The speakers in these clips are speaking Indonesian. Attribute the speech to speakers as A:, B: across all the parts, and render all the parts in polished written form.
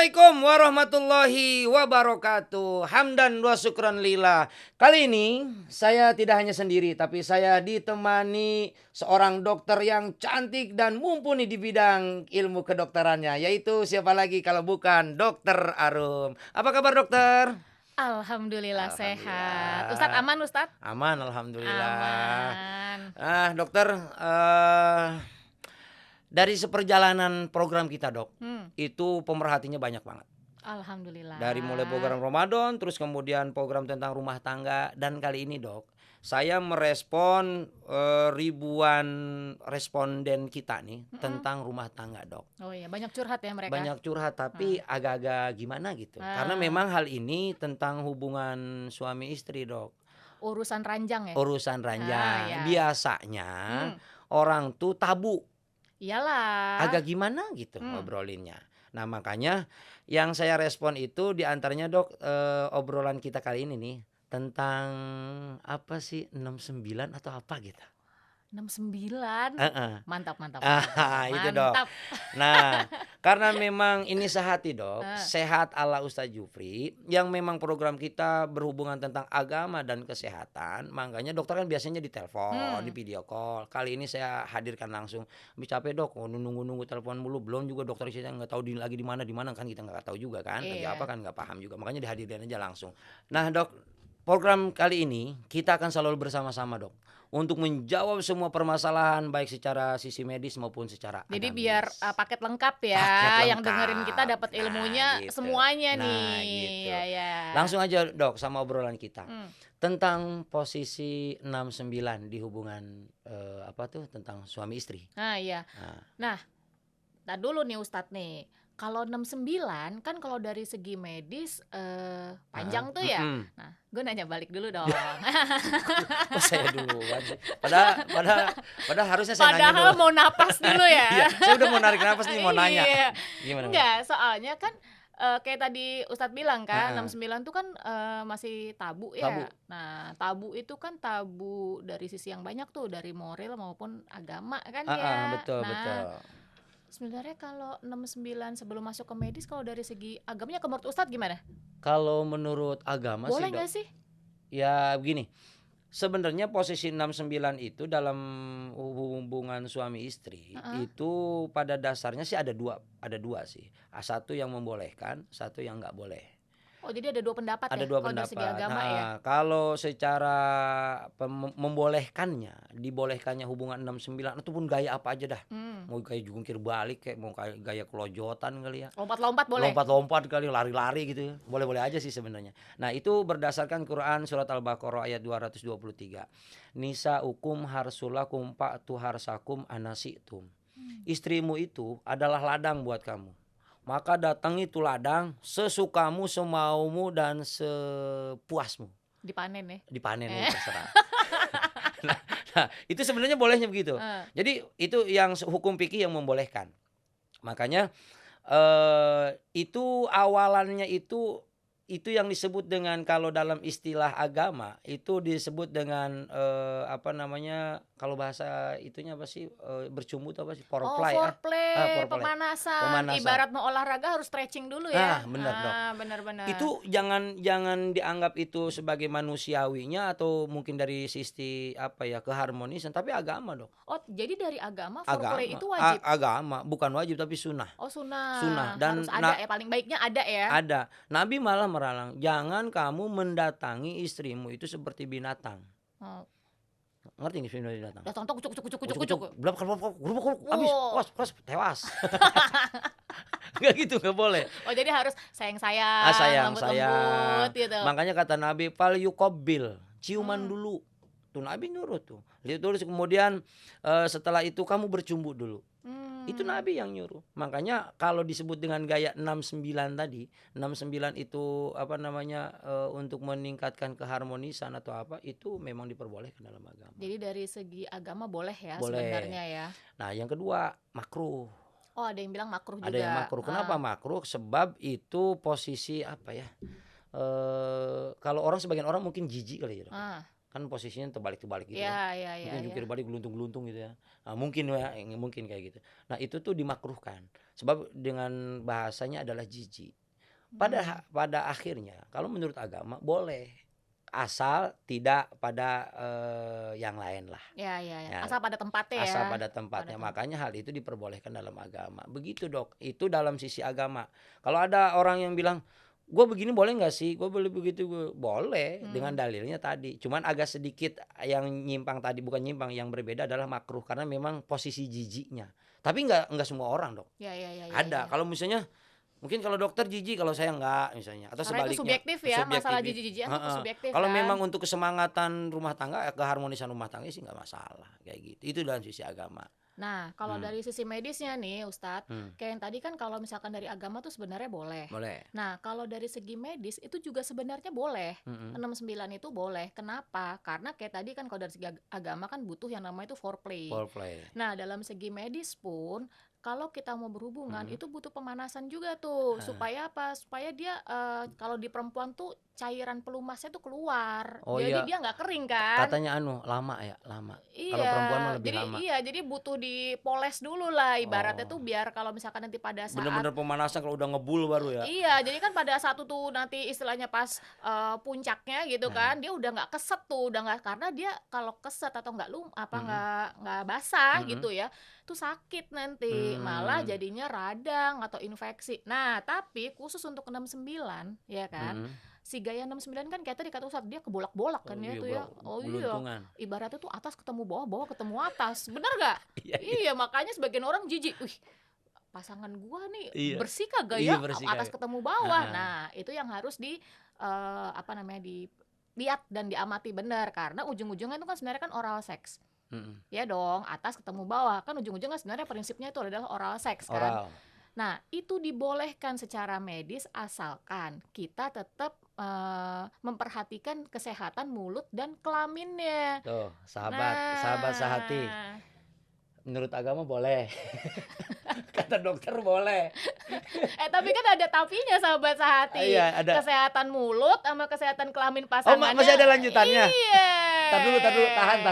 A: Assalamualaikum warahmatullahi wabarakatuh. Hamdan wa syukran lillah. Kali ini saya tidak hanya sendiri, tapi saya ditemani seorang dokter yang cantik dan mumpuni di bidang ilmu kedokterannya, yaitu siapa lagi kalau bukan Dokter Arum. Apa kabar dokter?
B: Alhamdulillah sehat.
A: Alhamdulillah.
B: Ustadz aman Ustadz?
A: Aman, alhamdulillah.
B: Aman.
A: Dokter, dari seperjalanan program kita dok, itu pemerhatinya banyak banget.
B: Alhamdulillah.
A: Dari mulai program Ramadan, terus kemudian program tentang rumah tangga, dan kali ini dok, saya merespon ribuan responden kita nih tentang rumah tangga dok.
B: Oh iya, banyak curhat ya mereka.
A: Banyak curhat, tapi agak-agak gimana gitu. Karena memang hal ini tentang hubungan suami istri dok.
B: Urusan ranjang ya.
A: Urusan ranjang.
B: Iya.
A: Biasanya orang tuh tabu.
B: Iyalah.
A: Agak gimana gitu ngobrolinnya. Nah makanya yang saya respon itu diantaranya dok, obrolan kita kali ini nih tentang apa sih 69 atau apa gitu.
B: 69. Mantap.
A: Itu dok. Nah karena memang ini sehati dok, sehat ala Ustadz Jufri, yang memang program kita berhubungan tentang agama dan kesehatan. Makanya dokter kan biasanya di telepon, di video call. Kali ini saya hadirkan langsung. Lebih capek dok, nunggu telepon mulu. Belum juga dokter saya nggak tahu lagi di mana kan, kita nggak tahu juga kan. Lagi apa kan nggak paham juga. Makanya dihadirkan aja langsung. Nah dok, program kali ini kita akan selalu bersama-sama dok, untuk menjawab semua permasalahan baik secara sisi medis maupun secara
B: Jadi
A: agamis.
B: biar paket lengkap ya,
A: Paket lengkap.
B: yang dengerin kita dapat ilmunya
A: gitu.
B: semuanya
A: Nah,
B: nih.
A: gitu.
B: Ya.
A: Langsung aja dok sama obrolan kita tentang posisi 69 di hubungan tentang suami istri.
B: Nah iya. Nah dulu nih Ustadz nih. Kalau 69 kan kalau dari segi medis panjang tuh ya. Nah, gue nanya balik dulu dong.
A: Oh, saya duluan sih. Padahal harusnya saya nanya dulu.
B: Padahal mau napas dulu ya.
A: Iya, saya udah mau narik napas nih, mau nanya.
B: Iya.
A: Gimana?
B: Enggak, soalnya kan kayak tadi Ustadz bilang kan 69 tuh kan masih tabu ya.
A: Tabu.
B: Nah, tabu itu kan tabu dari sisi yang banyak tuh, dari moral maupun agama kan ya.
A: Betul.
B: Sebenarnya kalau 69 sebelum masuk ke medis, kalau dari segi agamanya menurut Ustadz gimana?
A: Kalau menurut agama
B: boleh
A: sih dok,
B: nggak sih?
A: ya begini. Sebenarnya posisi 69 itu dalam hubungan suami istri itu pada dasarnya sih ada dua sih. Satu yang membolehkan, satu yang nggak boleh.
B: Oh jadi ada dua pendapat
A: Ada
B: ya
A: dua
B: kalau dari segi
A: pendapat.
B: agama ya.
A: Kalau secara dibolehkannya hubungan 69 ataupun gaya apa aja dah. Mau gaya jungkir balik kayak mau kayak gaya kelojotan kali ya.
B: Lompat-lompat boleh.
A: Lompat-lompat kali, lari-lari gitu ya. Boleh-boleh aja sih sebenarnya. Nah, itu berdasarkan Quran surat Al-Baqarah ayat 223. Nisaukum harsulakum fa'tu harsakum anasitum. Istrimu itu adalah ladang buat kamu. Maka datangi itu ladang sesukamu, semaumu dan sepuasmu.
B: Dipanen ya.
A: Dipanen ya terserah. Nah, itu sebenarnya bolehnya begitu. Jadi itu yang hukum fikih yang membolehkan. Makanya itu awalannya itu yang disebut dengan, kalau dalam istilah agama itu disebut dengan kalau bahasa itunya apa sih, bercumbu atau apa sih, foreplay.
B: Foreplay, pemanasan. Ibarat mau olahraga harus stretching dulu ya.
A: Benar dok.
B: Benar.
A: Itu jangan dianggap itu sebagai manusiawinya atau mungkin dari sisi keharmonisan, tapi agama dok.
B: Oh jadi dari agama foreplay itu wajib?
A: Agama, bukan wajib tapi sunnah.
B: Oh sunnah.
A: Sunnah. Dan
B: harus ada ya, paling baiknya ada ya.
A: Ada. Nabi malah meralang, jangan kamu mendatangi istrimu itu seperti binatang. Ngerti nggak sebenarnya binatang?
B: Datang tuh kucuk.
A: Belum habis, keras, tewas. Enggak gitu, enggak boleh.
B: Oh jadi harus sayang, lembut gitu.
A: Makanya kata Nabi, fal yuqabbil, ciuman dulu. Tuh Nabi nyuruh tuh. Lihat terus kemudian setelah itu kamu bercumbu dulu. Itu Nabi yang nyuruh. Makanya kalau disebut dengan gaya 69 tadi, 69 itu untuk meningkatkan keharmonisan atau apa, itu memang diperbolehkan dalam agama.
B: Jadi dari segi agama boleh ya
A: boleh.
B: Sebenarnya ya.
A: Nah, yang kedua makruh.
B: Oh, ada yang bilang makruh juga.
A: Ada yang makruh. Kenapa makruh? Sebab itu posisi kalau sebagian orang mungkin jijik kali ya. kan posisinya terbalik-terbalik gitu kan.
B: Iya, iya,
A: Mungkin
B: iya.
A: jungkir balik geluntung-geluntung gitu ya. Nah, mungkin kayak gitu. Nah, itu tuh dimakruhkan. Sebab dengan bahasanya adalah jijik. Pada akhirnya kalau menurut agama boleh, asal tidak pada yang lain lah.
B: Ya, ya, ya.
A: Ya,
B: Asal pada tempatnya ya.
A: asal pada tempatnya. Makanya hal itu diperbolehkan dalam agama. Begitu Dok. Itu dalam sisi agama. Kalau ada orang yang bilang, gue begini boleh nggak sih? Gue boleh begitu, boleh dengan dalilnya tadi. Cuman agak sedikit yang nyimpang tadi, bukan nyimpang, yang berbeda adalah makruh karena memang posisi jijiknya. Tapi nggak semua orang Dok.
B: Ya, ya, ya,
A: Ada.
B: ya.
A: Kalau misalnya mungkin kalau dokter jijik, kalau saya enggak misalnya, atau
B: Karena itu
A: sebaliknya.
B: subjektif ya, masalah jijik-jijikan itu
A: Heeh.
B: subjektif
A: Kalau
B: kan.
A: memang untuk kesemangatan rumah tangga, keharmonisan rumah tangga sih nggak masalah kayak gitu. Itu dalam sisi agama.
B: Nah, kalau dari sisi medisnya nih Ustadz,
A: Hmm.
B: kayak yang tadi kan kalau misalkan dari agama tuh sebenarnya boleh.
A: Boleh.
B: Nah, kalau dari segi medis itu juga sebenarnya boleh. 69 itu boleh. Kenapa? Karena kayak tadi kan kalau dari segi agama kan butuh yang namanya itu foreplay.
A: Foreplay.
B: Nah, dalam segi medis pun kalau kita mau berhubungan itu butuh pemanasan juga tuh. Supaya apa? Supaya dia kalau di perempuan tuh cairan pelumasnya tuh keluar.
A: Oh
B: Jadi
A: iya.
B: dia nggak kering kan.
A: Katanya lama ya, lama.
B: Iya,
A: Kalau perempuan mah lebih
B: jadi
A: lama.
B: iya, jadi butuh dipoles dulu lah ibaratnya tuh biar kalau misalkan nanti pada saat
A: Bener-bener pemanasan kalau udah ngebul baru ya.
B: Iya, jadi kan pada saat itu nanti istilahnya pas puncaknya gitu kan, dia udah nggak keset tuh, udah nggak, karena dia kalau keset atau nggak nggak basah gitu ya, tuh sakit nanti, malah jadinya radang atau infeksi. Nah, tapi khusus untuk 69 ya kan. Si gaya 69 kan kayak tadi kata Ustadz, dia kebolak-bolak kan ya tuh ya. Oh iya.
A: Geluntungan.
B: Ibaratnya tuh atas ketemu bawah, bawah ketemu atas. Bener gak?
A: Iya.
B: Iya, makanya sebagian orang jijik. Wih, pasangan gua nih
A: Iya.
B: bersih kagak
A: Iya,
B: ya
A: bersih
B: atas
A: kagak.
B: ketemu bawah. Nah, itu yang harus dilihat dan diamati benar, karena ujung-ujungnya itu kan sebenarnya kan oral sex. Ya dong, atas ketemu bawah. Kan ujung-ujungnya sebenarnya prinsipnya itu adalah oral sex kan.
A: Oral.
B: Nah, itu dibolehkan secara medis asalkan kita tetap memperhatikan kesehatan mulut dan kelaminnya.
A: Tuh, sahabat sehati. Menurut agama boleh. Kata dokter boleh.
B: Tapi kan ada tapinya sahabat sehati.
A: Iya, ada.
B: Kesehatan mulut sama kesehatan kelamin pasangannya.
A: Masih ada lanjutannya?
B: Iya.
A: Tar dulu, tahan.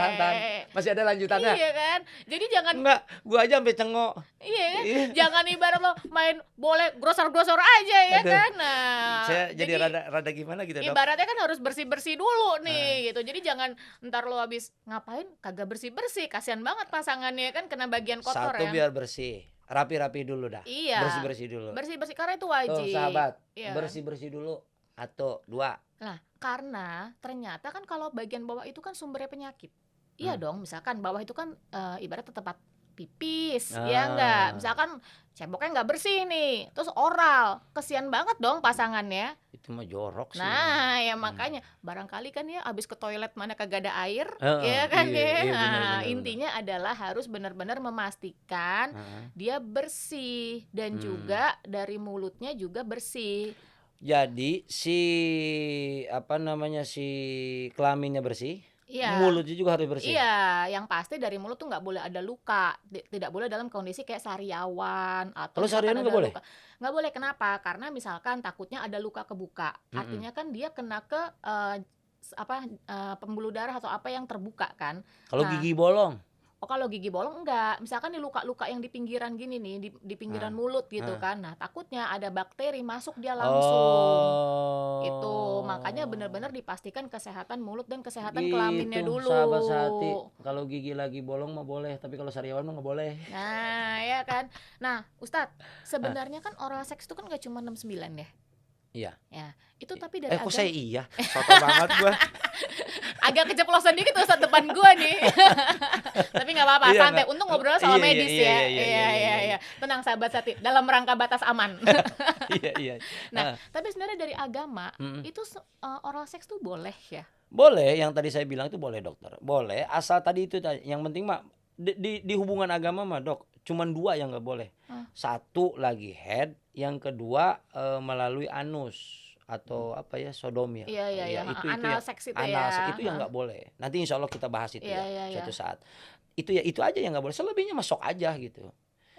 A: Masih ada lanjutannya?
B: Iya kan? Jadi jangan.
A: Enggak, gua aja sampai cengok.
B: Iya kan? Jangan ibarat lo main boleh grosor-grosor aja ya.
A: Aduh.
B: kan. Nah,
A: Saya jadi rada gimana gitu, Dok.
B: ibaratnya kan harus bersih-bersih dulu nih gitu. Jadi jangan ntar lo habis ngapain kagak bersih-bersih. Kasihan banget pasangannya kan kena bagian kotor.
A: Satu
B: ya.
A: biar bersih. Rapi-rapi dulu dah.
B: Iya.
A: Bersih-bersih dulu.
B: Bersih-bersih karena itu wajib.
A: Tuh, sahabat.
B: Iya.
A: Bersih-bersih dulu. 1, 2.
B: Nah, karena ternyata kan kalau bagian bawah itu kan sumbernya penyakit. Iya dong, misalkan bawah itu kan ibarat tempat pipis, ya enggak. Misalkan ceboknya nggak bersih nih, terus oral, kesian banget dong pasangannya.
A: Itu mah jorok sih.
B: Nah, ya makanya barangkali kan ya abis ke toilet mana kagak ada air,
A: iya,
B: ya kan ya.
A: iya,
B: Nah,
A: benar.
B: intinya adalah harus benar-benar memastikan dia bersih dan juga dari mulutnya juga bersih.
A: Jadi si kelaminnya bersih,
B: Iya.
A: mulutnya juga harus bersih.
B: Iya, yang pasti dari mulut tuh nggak boleh ada luka, tidak boleh dalam kondisi kayak sariawan atau
A: Kalau
B: misalkan
A: sariawan
B: ada
A: nggak boleh?
B: luka. Nggak boleh, kenapa? Karena misalkan takutnya ada luka kebuka, artinya kan dia kena ke pembuluh darah atau apa yang terbuka kan.
A: Kalau
B: Nah,
A: gigi bolong,
B: kalau gigi bolong enggak, misalkan di luka-luka yang di pinggiran gini nih, di pinggiran mulut gitu kan. Nah, takutnya ada bakteri masuk dia langsung. Itu makanya benar-benar dipastikan kesehatan mulut dan kesehatan kelaminnya dulu.
A: Sahabat sehati. Kalau gigi lagi bolong mah boleh, tapi kalau sariawan mah nggak boleh.
B: Nah, ya kan. Nah, Ustadz, sebenarnya kan oral seks itu kan gak cuma 69 ya.
A: Iya.
B: Ya, itu tapi dari
A: Kok
B: agama
A: saya iya? Soto banget gua.
B: agak keceplosan dikit Ustadz depan gua nih. Tapi nggak apa-apa,
A: Iya,
B: santai.
A: nggak.
B: Untung ngobrol soal
A: Iya,
B: medis
A: iya,
B: ya.
A: iya, iya.
B: Tenang sahabat sati, dalam rangka batas aman.
A: Iya.
B: Nah, tapi sebenarnya dari agama itu oral seks tuh boleh ya.
A: Boleh, yang tadi saya bilang itu boleh dokter. Boleh, asal tadi itu yang penting mah di hubungan agama mah dok, cuman 2 yang nggak boleh. Satu lagi head, yang kedua melalui anus atau sodomi ya.
B: Iya.
A: Itu
B: Anal
A: yang
B: seks itu
A: anal
B: ya.
A: itu yang nggak boleh. Nanti insya Allah kita bahas itu
B: Iya.
A: suatu saat. Itu aja yang nggak boleh. Selebihnya masuk aja gitu.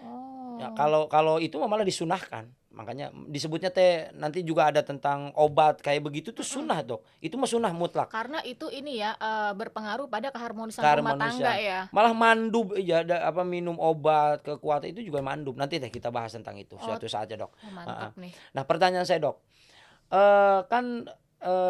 B: Oh.
A: Ya, kalau itu mah malah disunahkan. Makanya disebutnya teh nanti juga ada tentang obat kayak begitu tuh
B: Mm-mm.
A: sunnah, Dok. Itu mah sunnah mutlak.
B: Karena itu ini ya berpengaruh pada keharmonisan rumah tangga
A: Keharmonisan.
B: ya.
A: Malah mandub ya ada apa minum obat kekuatan itu juga mandub. Nanti deh kita bahas tentang itu
B: Oh,
A: suatu saat ya, Dok.
B: oh
A: Heeh.
B: mantap nih.
A: Nah, pertanyaan saya, Dok. Kan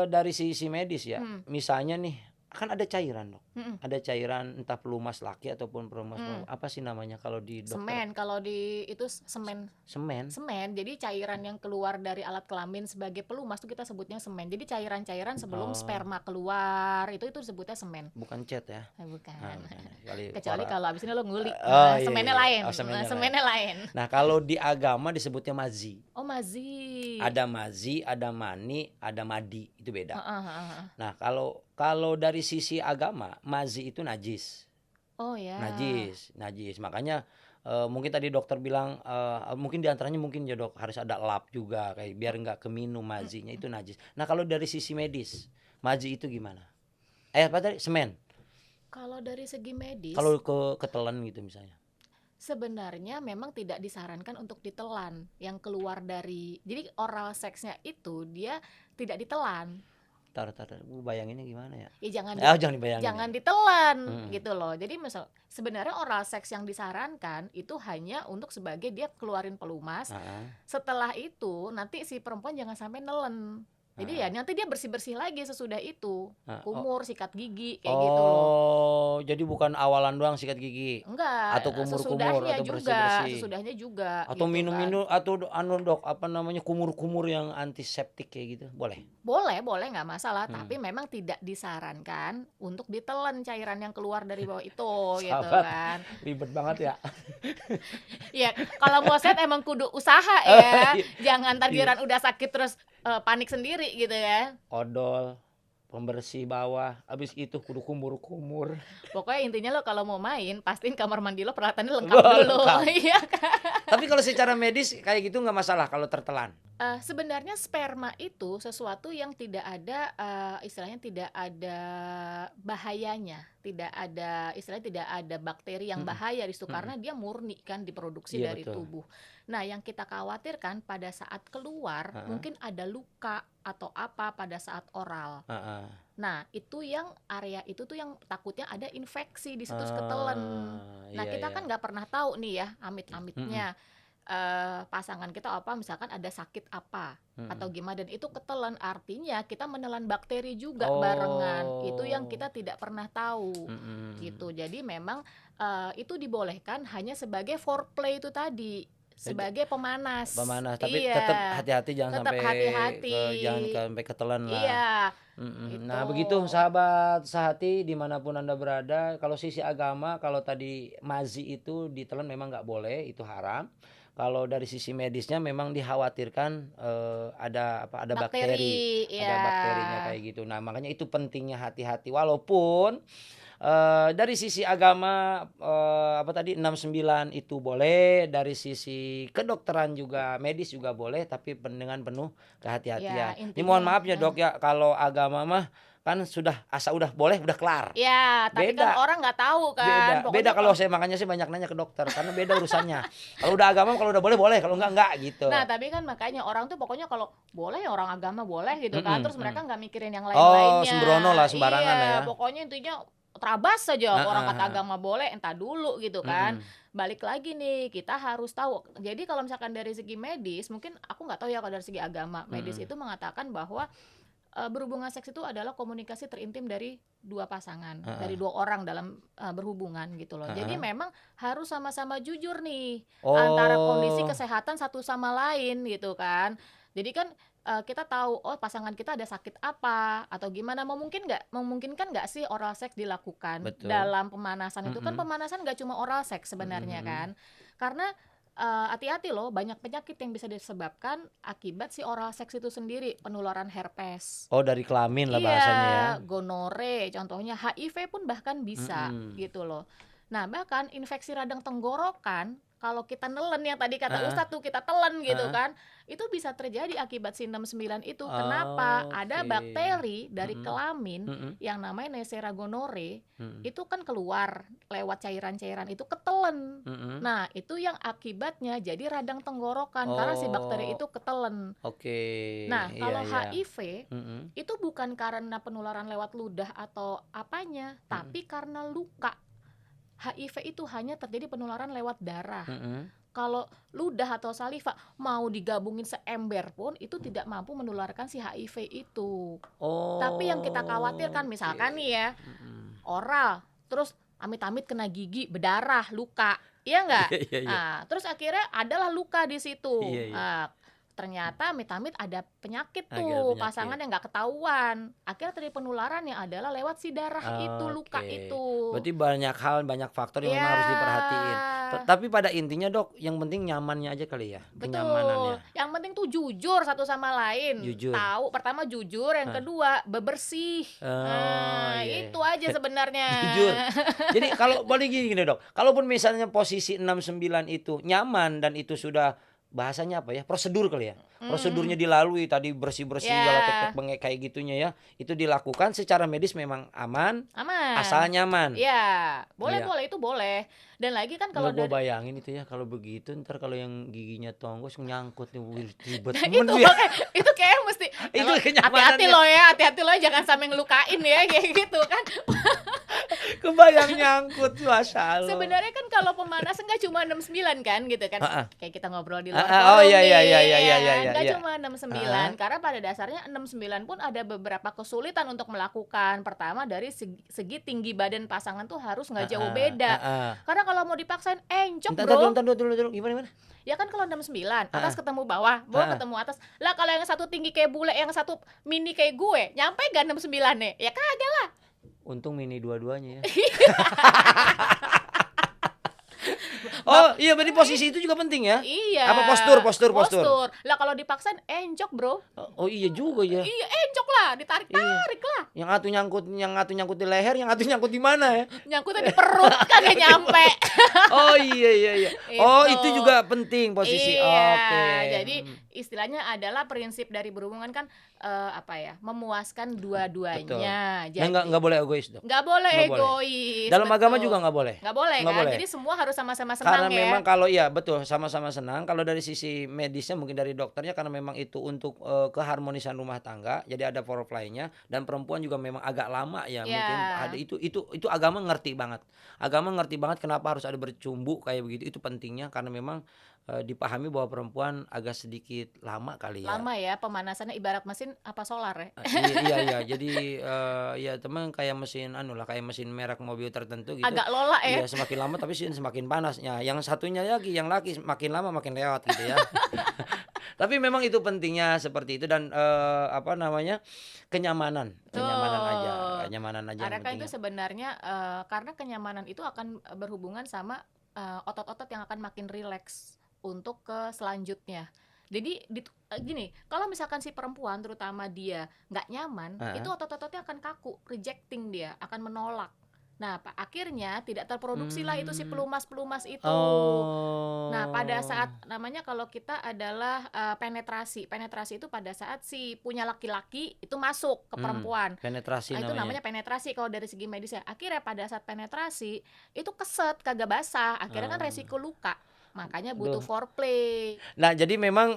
A: dari sisi medis ya.
B: Hmm.
A: Misalnya nih, kan ada cairan, Dok.
B: Mm-mm.
A: Ada cairan entah pelumas laki ataupun pelumas
B: Hmm.
A: apa sih namanya kalau di dokter?
B: Semen kalau di itu semen.
A: Semen.
B: Semen, jadi cairan yang keluar dari alat kelamin sebagai pelumas itu kita sebutnya semen. Jadi cairan-cairan sebelum
A: Oh,
B: sperma keluar itu disebutnya semen.
A: bukan cat ya?
B: Bukan.
A: Bukan. Kali
B: Kecuali
A: para
B: kalau abis ini lo nguli,
A: Oh iya
B: semennya
A: iya.
B: lain.
A: Oh semennya lain.
B: Semennya lain.
A: Nah, kalau di agama disebutnya mazi.
B: Oh mazi.
A: Ada mazi, ada mani, ada madi. Itu beda.
B: Heeh.
A: Nah, kalau dari sisi agama, mazi itu najis.
B: Oh ya.
A: Najis. Makanya mungkin tadi dokter bilang mungkin diantaranya mungkin ya, Dok, harus ada lap juga kayak biar nggak keminum mazinya itu najis. Nah, kalau dari sisi medis, mazi itu gimana? Apa tadi? Semen.
B: Kalau dari segi medis,
A: Kalau ketelan gitu misalnya.
B: sebenarnya memang tidak disarankan untuk ditelan yang keluar dari. Jadi oral seksnya itu dia tidak ditelan.
A: Tar, bayanginnya gimana ya?
B: Ya jangan
A: Jangan dibayangin.
B: jangan ditelan
A: Hmm.
B: gitu loh. Jadi misal sebenarnya oral seks yang disarankan itu hanya untuk sebagai dia keluarin pelumas.
A: Heeh.
B: Setelah itu nanti si perempuan jangan sampai nelen. Jadi ya nanti dia bersih-bersih lagi sesudah itu. Kumur, sikat gigi kayak gitu loh.
A: Oh, jadi bukan awalan doang sikat gigi.
B: Enggak,
A: Atau kumur-kumur
B: sesudahnya
A: atau
B: juga,
A: bersih-bersih.
B: sesudahnya juga
A: Atau
B: gitu kan.
A: minum-minum atau Dok, apa namanya kumur-kumur yang antiseptik kayak gitu. Boleh?
B: Boleh nggak masalah,
A: Hmm.
B: tapi memang tidak disarankan untuk ditelan cairan yang keluar dari bawah itu gitu
A: Sahabat.
B: kan.
A: Ribet banget ya.
B: Ya, kalau mau set emang kudu usaha ya.
A: Iya.
B: Jangan ntar giliran udah sakit terus panik sendiri gitu ya.
A: Odol, pembersih bawah, abis itu kudu kumur-kumur.
B: Pokoknya intinya lo kalau mau main, pastiin kamar mandi lo peralatannya lengkap
A: Wah,
B: dulu.
A: lengkap.
B: Iya kan?
A: Tapi kalau secara medis kayak gitu nggak masalah kalau tertelan.
B: Sebenarnya sperma itu sesuatu yang tidak ada istilahnya tidak ada bahayanya, tidak ada bakteri yang bahaya di situ karena dia murni kan diproduksi
A: Iya,
B: dari
A: betul.
B: tubuh. Nah, yang kita khawatirkan pada saat keluar mungkin ada luka atau apa pada saat oral. Nah, itu yang area itu tuh yang takutnya ada infeksi di situ ketelen. Nah, kita kan nggak pernah tahu nih ya amit-amitnya pasangan kita apa misalkan ada sakit apa atau gimana dan itu ketelan artinya kita menelan bakteri juga barengan. Itu yang kita tidak pernah tahu gitu. Jadi memang itu dibolehkan hanya sebagai foreplay itu tadi, sebagai pemanas.
A: Tapi
B: Iya.
A: tetap hati-hati jangan
B: Tetap
A: sampai
B: hati-hati.
A: jangan sampai ketelan lah.
B: Iya.
A: Nah,
B: Itu.
A: begitu sahabat sehati dimanapun Anda berada, kalau sisi agama, kalau tadi mazi itu ditelan memang nggak boleh, itu haram. Kalau dari sisi medisnya memang dikhawatirkan ada bakteri,
B: Iya.
A: ada bakterinya kayak gitu. Nah, makanya itu pentingnya hati-hati. Walaupun dari sisi agama 69 itu boleh, dari sisi kedokteran juga medis juga boleh, tapi dengan penuh kehati-hatian.
B: Ya,
A: Ini
B: intinya,
A: mohon maaf ya, Dok ya, kalau agama mah kan sudah boleh udah kelar.
B: Ya, tapi
A: Beda.
B: kan orang nggak tahu kan.
A: Beda kalau saya makanya saya banyak nanya ke dokter karena beda urusannya. Kalau udah agama kalau udah boleh, kalau enggak gitu.
B: Nah, tapi kan makanya orang tuh pokoknya kalau boleh ya orang agama boleh gitu kan. Terus mereka nggak mikirin yang
A: Oh,
B: lain-lainnya.
A: sembrono lah, sembarangan
B: iya,
A: lah ya.
B: pokoknya intinya terabas saja orang kata agama boleh entah dulu gitu kan. Balik lagi nih, kita harus tahu. Jadi kalau misalkan dari segi medis, mungkin aku nggak tahu ya kalau dari segi agama. Medis itu mengatakan bahwa berhubungan seks itu adalah komunikasi terintim dari dua pasangan, dari dua orang dalam berhubungan gitu loh. Jadi memang harus sama-sama jujur nih antara kondisi kesehatan satu sama lain gitu kan. Jadi kan kita tahu pasangan kita ada sakit apa atau gimana, memungkinkan nggak sih oral seks dilakukan.
A: Betul.
B: Dalam pemanasan itu kan pemanasan nggak cuma oral seks sebenarnya kan, karena hati-hati loh, banyak penyakit yang bisa disebabkan akibat si oral seks itu sendiri, penularan herpes.
A: Oh, dari kelamin lah bahasanya ya.
B: Gonore, contohnya HIV pun bahkan bisa gitu loh. Nah, bahkan infeksi radang tenggorokan kalau kita nelen yang tadi kata
A: Heeh,
B: Ustadz tuh kita telen gitu
A: heeh.
B: kan, itu bisa terjadi akibat si 69 itu. Kenapa? Ada
A: Oke.
B: bakteri dari
A: Mhm,
B: kelamin
A: mhm,
B: yang namanya Neisseria gonorrhoeae
A: mhm,
B: itu kan keluar lewat cairan-cairan itu ketelen.
A: mhm.
B: Nah, itu yang akibatnya jadi radang tenggorokan karena si bakteri
A: Oh,
B: itu ketelen.
A: oke.
B: Nah,
A: Iya
B: kalau
A: iya.
B: HIV
A: Mhm,
B: itu bukan karena penularan lewat ludah atau apanya,
A: mhm,
B: tapi karena luka. HIV itu hanya terjadi penularan lewat darah.
A: mhm.
B: Kalau ludah atau saliva mau digabungin seember pun itu tidak mampu menularkan si HIV itu. Tapi yang kita khawatirkan
A: Oke.
B: misalkan nih ya,
A: Mhm.
B: oral, terus amit-amit kena gigi, berdarah, luka, iya nggak?
A: Iya iya iya.
B: Nah, terus akhirnya adalah luka di situ.
A: Iya iya.
B: Nah, ternyata amit-amit ada penyakit
A: Agak
B: tuh, pasangan
A: penyakit.
B: yang nggak ketahuan. Akhirnya terjadi penularannya adalah lewat si darah itu, luka
A: Oke.
B: itu.
A: Berarti banyak hal, banyak faktor yang memang harus diperhatiin.
B: Ya,
A: Tapi pada intinya, Dok, yang penting nyamannya aja kali ya,
B: betul.
A: kenyamanannya.
B: Yang penting tuh jujur satu sama lain.
A: Jujur.
B: Tahu, pertama jujur, yang
A: Hah.
B: kedua bebersih.
A: Oh,
B: Nah,
A: iya.
B: itu aja sebenarnya.
A: Jujur. Jadi kalau boleh gini Dok, kalaupun misalnya posisi 69 itu nyaman dan itu sudah bahasanya apa ya, prosedur kali ya.
B: Hmm,
A: Prosedurnya dilalui tadi bersih-bersih segala tek-tek
B: ya,
A: bengek kayak gitunya ya, itu dilakukan secara medis memang aman, asal
B: aman.
A: nyaman.
B: Ya, boleh
A: Iya.
B: boleh itu boleh. Dan lagi kan
A: Nggak
B: kalau
A: gue
B: dari
A: bayangin itu ya kalau begitu ntar kalau yang giginya tonggos nyangkut nih ribet
B: nah
A: temen
B: itu
A: tuh ya.
B: makanya itu kayak mesti
A: Itu
B: hati-hati loh ya, jangan sampai ngelukain ya kayak gitu kan.
A: kebayang nyangkut Masya Allah.
B: Sebenarnya kan kalau pemanasan nggak cuma 69 kan gitu kan.
A: Heeh.
B: Kayak kita ngobrol di luar
A: Heeh, oh
B: forum
A: iya iya
B: nih
A: iya iya iya
B: ya
A: iya
B: kan.
A: iya
B: Nggak
A: iya.
B: cuma 69
A: Heeh.
B: karena pada dasarnya 69 pun ada beberapa kesulitan untuk melakukan. Pertama dari segi tinggi badan pasangan tuh harus nggak jauh
A: Heeh,
B: beda.
A: heeh.
B: Karena kalau mau dipaksain encok
A: Entar
B: bro.
A: dulu, gimana gimana?
B: Ya kan kalau 69 atas
A: Heeh,
B: ketemu bawah, bawah
A: heeh.
B: ketemu atas. Lah kalau yang satu tinggi kayak bule, yang satu mini kayak gue, nyampe gak 69 nih? Ya kagak.
A: Untung mini dua-duanya ya.
B: Bap
A: Oh, iya berarti posisi itu juga penting ya?
B: iya.
A: Apa postur?
B: Postur. Lah kalau dipaksain encok, Bro.
A: Oh iya juga ya.
B: Iya, encok lah,
A: Iya.
B: ditarik-tarik lah.
A: Yang atu nyangkut di leher, yang atu nyangkut di mana ya?
B: Nyangkutnya di perut kagak nyampe.
A: Oh iya iya iya. Oh itu
B: Itu.
A: juga penting posisi.
B: Iya,
A: Oke.
B: jadi istilahnya adalah prinsip dari berhubungan kan apa ya, memuaskan
A: Betul.
B: dua-duanya.
A: Nah, nggak
B: Jadi
A: boleh egois dong.
B: nggak boleh
A: Nggak boleh.
B: egois,
A: Dalam agama
B: betul.
A: juga nggak boleh.
B: Nggak boleh
A: Nggak
B: kan?
A: boleh.
B: Jadi semua harus sama-sama
A: Karena
B: senang ya.
A: memang kalau ya betul sama-sama senang. Kalau dari sisi medisnya mungkin dari dokternya karena memang itu untuk keharmonisan rumah tangga. Jadi ada foreplay-nya dan perempuan juga memang agak lama ya mungkin
B: Ya,
A: ada itu agama ngerti banget. Agama ngerti banget kenapa harus ada bercumbu kayak begitu. Itu pentingnya karena memang dipahami bahwa perempuan agak sedikit lama kali ya.
B: lama ya pemanasannya ibarat mesin apa solar ya.
A: Iya iya jadi ya teman kayak mesin anu lah kayak mesin merek mobil tertentu gitu.
B: Agak lola ya.
A: Iya semakin lama tapi semakin panasnya. Yang satunya lagi yang laki makin lama makin lewat gitu ya. Tapi memang itu pentingnya seperti itu dan apa namanya kenyamanan aja,
B: Tuh.
A: kenyamanan aja yang
B: Karena kan itu
A: pentingnya.
B: sebenarnya karena kenyamanan itu akan berhubungan sama otot-otot yang akan makin rileks untuk ke selanjutnya. Jadi gini, kalau misalkan si perempuan terutama dia nggak nyaman, itu
A: Heeh.
B: otot-ototnya akan kaku, rejecting dia, akan menolak. Nah, akhirnya tidak terproduksi lah itu si
A: Mmm.
B: pelumas-pelumas itu. Nah, pada
A: Oh.
B: saat namanya kalau kita adalah penetrasi. Penetrasi itu pada saat si punya laki-laki itu masuk ke perempuan.
A: Penetrasi
B: Nah, itu
A: namanya.
B: namanya penetrasi kalau dari segi medis ya. Akhirnya pada saat penetrasi itu keset, kagak basah. Akhirnya kan
A: Ah.
B: resiko luka. Makanya butuh
A: Duh.
B: foreplay.
A: Nah, jadi memang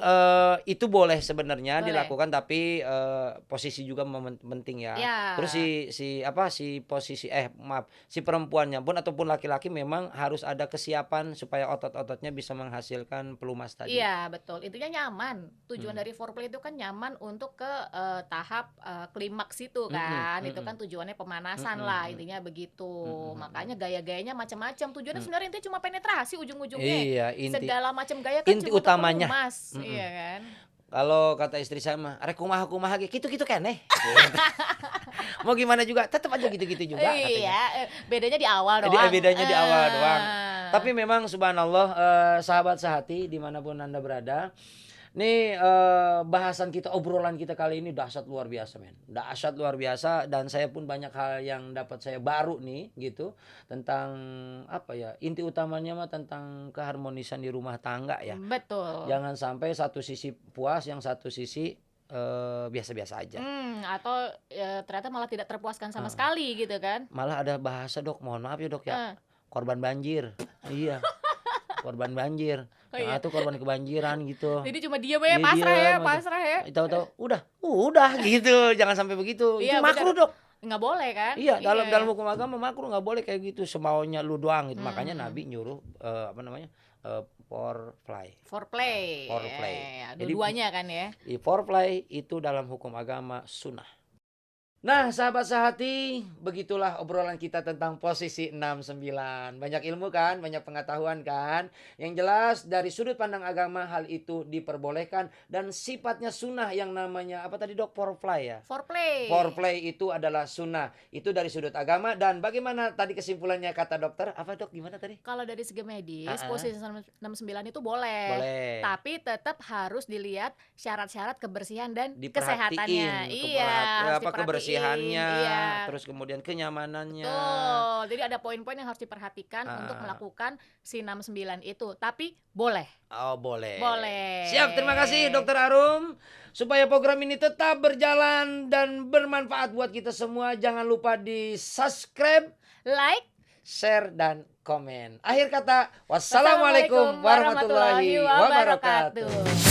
A: itu boleh sebenarnya
B: Boleh.
A: dilakukan tapi posisi juga penting ya.
B: Ya.
A: Terus si perempuannya pun ataupun laki-laki memang harus ada kesiapan supaya otot-ototnya bisa menghasilkan pelumas tadi.
B: Iya, betul. Intinya nyaman. Tujuan
A: Mhm.
B: dari foreplay itu kan nyaman untuk ke tahap klimaks itu
A: Mhm
B: kan. Itu kan
A: mhm.
B: tujuannya pemanasan
A: Mhm
B: lah,
A: mhm.
B: intinya begitu.
A: Mhm
B: Makanya
A: mhm.
B: gaya-gayanya macam-macam. Tujuannya
A: Mhm.
B: sebenarnya intinya cuma penetrasi ujung-ujungnya.
A: Iya, inti
B: Segala macam gaya kan
A: inti
B: cuma untuk
A: utamanya.
B: pelumas,
A: Mhm.
B: iya kan?
A: Kalau kata istri saya mah, "Rek kumaha-kumaha ge kitu-kitu keneh." Gitu. Mau gimana juga tetep aja gitu-gitu juga katanya.
B: Iya, bedanya di awal
A: Jadi
B: doang.
A: bedanya di awal doang. Tapi memang subhanallah sahabat sehati dimanapun Anda berada, Nih bahasan kita, obrolan kita kali ini dahsyat luar biasa, men. Dahsyat luar biasa, dan saya pun banyak hal yang dapat saya baru nih gitu tentang apa ya? Inti utamanya mah tentang keharmonisan di rumah tangga ya.
B: Betul.
A: Jangan sampai satu sisi puas, yang satu sisi biasa-biasa aja.
B: Atau ternyata malah tidak terpuaskan sama
A: Ah.
B: sekali gitu kan.
A: Malah ada bahasa, Dok, mohon maaf ya, Dok ya.
B: Ah.
A: Korban banjir. Iya. Korban banjir.
B: Oh,
A: Yang
B: iya.
A: satu korban kebanjiran gitu.
B: Jadi cuma diam aja,
A: Iya,
B: pasrah ya,
A: diam aja.
B: pasrah ya.
A: Tahu-tahu udah gitu. Jangan sampai begitu.
B: Iya,
A: Itu makruh,
B: benar.
A: Dok.
B: Nggak boleh kan?
A: Iya, dalam
B: Iya.
A: hukum agama makruh, nggak boleh kayak gitu semaunya lu doang gitu. Makanya
B: Hmm.
A: Nabi nyuruh apa namanya? Foreplay.
B: Foreplay.
A: Foreplay.
B: Ya,
A: Jadi
B: dua-duanya kan ya.
A: foreplay itu dalam hukum agama sunnah. Nah, sahabat sehati, begitulah obrolan kita tentang posisi 69. Banyak ilmu kan, banyak pengetahuan kan. Yang jelas dari sudut pandang agama hal itu diperbolehkan, dan sifatnya sunnah yang namanya apa tadi, Dok? Foreplay ya.
B: Foreplay.
A: Foreplay itu adalah sunnah. Itu dari sudut agama. Dan bagaimana tadi kesimpulannya kata dokter? Apa, Dok? Gimana tadi?
B: Kalau dari segi medis,
A: Ah, ah.
B: posisi 69 itu boleh.
A: Boleh.
B: Tapi tetap harus dilihat syarat-syarat kebersihan dan
A: Diperhatiin
B: kesehatannya. Iya, harus
A: apa kebersihannya,
B: Iya.
A: terus kemudian kenyamanannya.
B: Betul. Jadi ada poin-poin yang harus diperhatikan untuk
A: Ah.
B: melakukan si 69 itu. Tapi boleh.
A: Oh, boleh.
B: Boleh.
A: Siap, terima kasih Dokter Arum. Supaya program ini tetap berjalan dan bermanfaat buat kita semua, jangan lupa di subscribe,
B: Like,
A: share, dan komen. Akhir kata, wassalamualaikum warahmatullahi wabarakatuh.